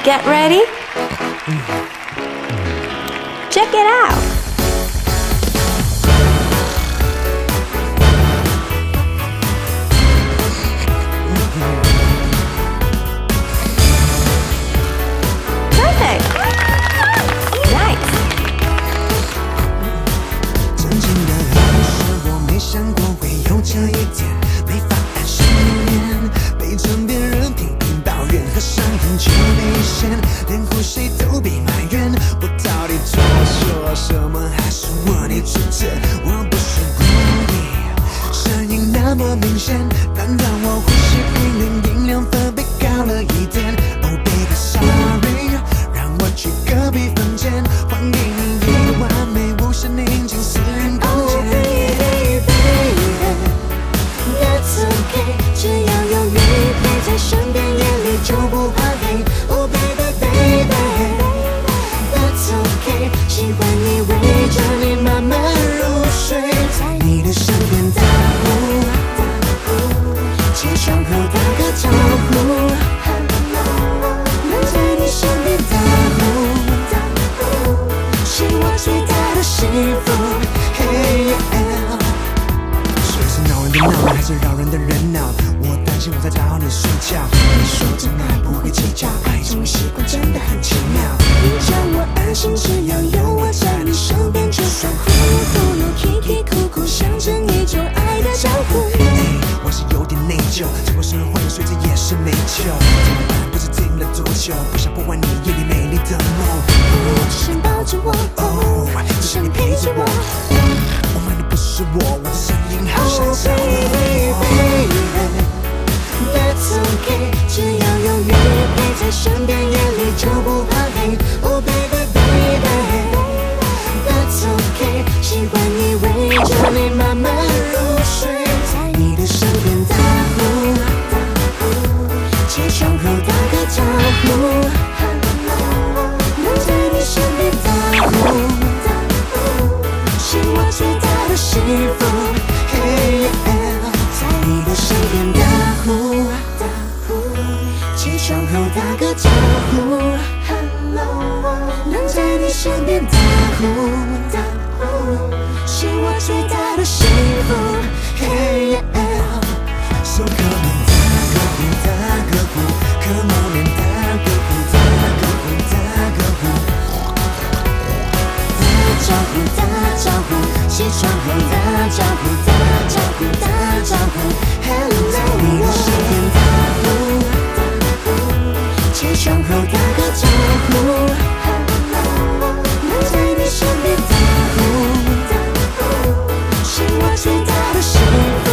Get ready. Check it out. Perfect. Nice. 曾经的很是我没想过会有这一天，没法安心入眠，被枕边人频频抱怨和伤痕就没线，连呼吸都被埋怨。我到底做错什么？还是我的错觉？我不是故意，声音那么明显，但让我呼吸频率音量分贝高了一点。Oh baby sorry， 让我去隔壁房间，还给你一个完美无限宁静私人空间。Oh baby baby，that's okay， 只要有你陪在身边，夜里就不怕黑。Oh baby baby，that's okay， 喜欢你围着你慢慢入睡，在你的身边打呼，起床后打个招呼。在你身边打呼，是我最大的幸福。Hey yeah， 谁是恼人的闹，还是扰人的人闹？我担心我在找你睡觉。你说真爱不会计较，爱这种习惯真的很奇妙。你叫我安心，只要有我在你身边，就算呼噜呼噜、啼啼哭哭，象征一种爱的交互。我是有点内疚，结果生活的睡着也是没救。怎么办？不知停了多久，不想破坏你夜里美丽的梦。只想抱着我，只想你陪着我。我爱的不是我的声音好像少了。Oh baby that's okay， 只要有你陪在身边，夜里就不怕黑。Oh baby baby that's okay， 喜欢你围着你慢慢入睡，在你的身边打呼，起床后打个招呼，能在你身边打呼，是我最大的幸福。Hey yeah， 在你的身边打呼，起床后打个招呼，能在你身边打呼，是我最大的幸福。Hey yeah，So come on， 打个呼，打个呼 ，Come on and 打个呼，打个呼，打个呼，打招呼，打招呼，起床后打招呼，打招呼，打招呼 ，Hello， 在你的身边打呼，起床后打个招呼，能在你身边打呼，是我最大的幸福。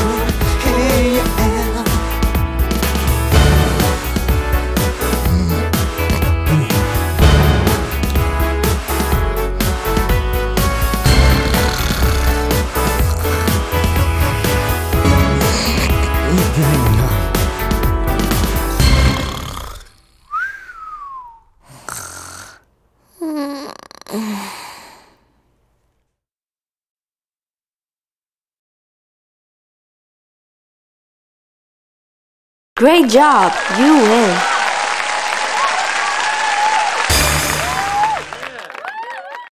Hey yeah。Great job. You win.